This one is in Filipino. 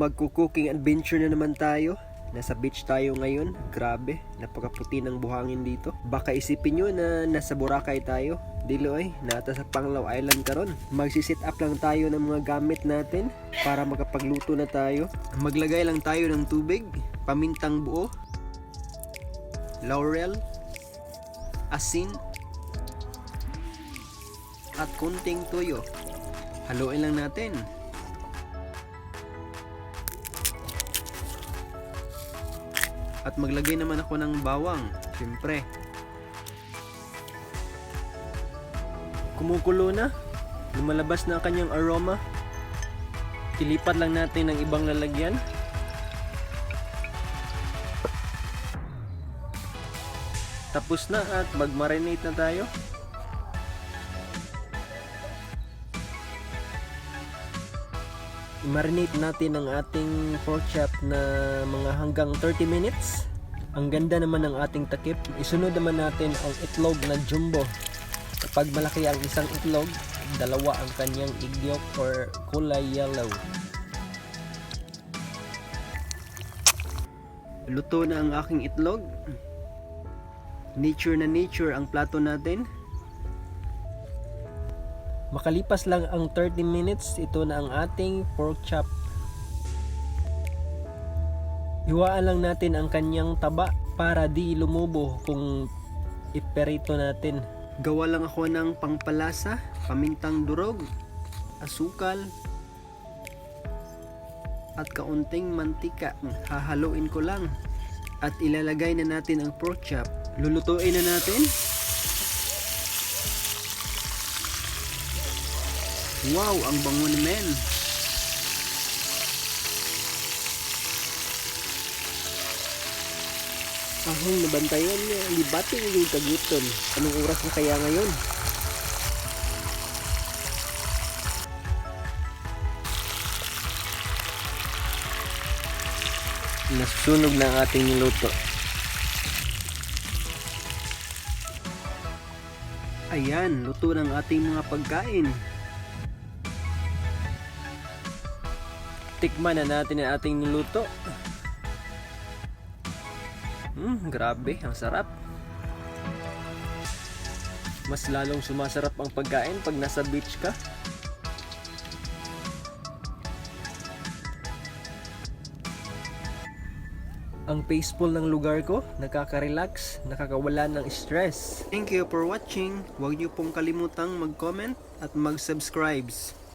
Magko-cooking adventure na naman tayo. Nasa beach tayo ngayon. Grabe, napakaputi ng buhangin dito. Baka isipin nyo na nasa Boracay tayo. Dilo ay, nata sa Panglao Island karon. Magsi-set up lang tayo ng mga gamit natin para makapagluto na tayo. Maglagay lang tayo ng tubig, pamintang buo, laurel, asin, at kunting toyo. Haluin lang natin. At maglagay naman ako ng bawang, syempre. Kumukulo na. Lumalabas na ang kanyang aroma. Ilipat lang natin ng ibang lalagyan. Tapos na at mag-marinate na tayo. I-marinate natin ang ating pork chop na mga hanggang 30 minutes. Ang ganda naman ng ating takip. Isunod naman natin ang itlog na jumbo. Kapag malaki ang isang itlog, dalawa ang kanyang egg yolk or kulay yellow. Luto na ang aking itlog. Nature na nature ang plato natin. Makalipas lang ang 30 minutes, ito na ang ating pork chop. Hiwaan lang natin ang kanyang taba para di lumubo kung iperito natin. Gawa lang ako ng pangpalasa, pamintang durog, asukal, at kaunting mantika. Hahaluin ko lang. At ilalagay na natin ang pork chop. Lulutuin na natin. Wow, ang bango naman. Ahong nabantayan niya, libating yung kagutom. Anong oras na kaya ngayon? Nasusunog na ang ating niluto. Ayan, luto ng ating mga pagkain. Tikman na natin ang ating niluto. Grabe, ang sarap. Mas lalong sumasarap ang pagkain pag nasa beach ka. Ang peaceful ng lugar ko, nakaka-relax, nakakawala ng stress. Thank you for watching. Huwag niyo pong kalimutang mag-comment at mag-subscribe.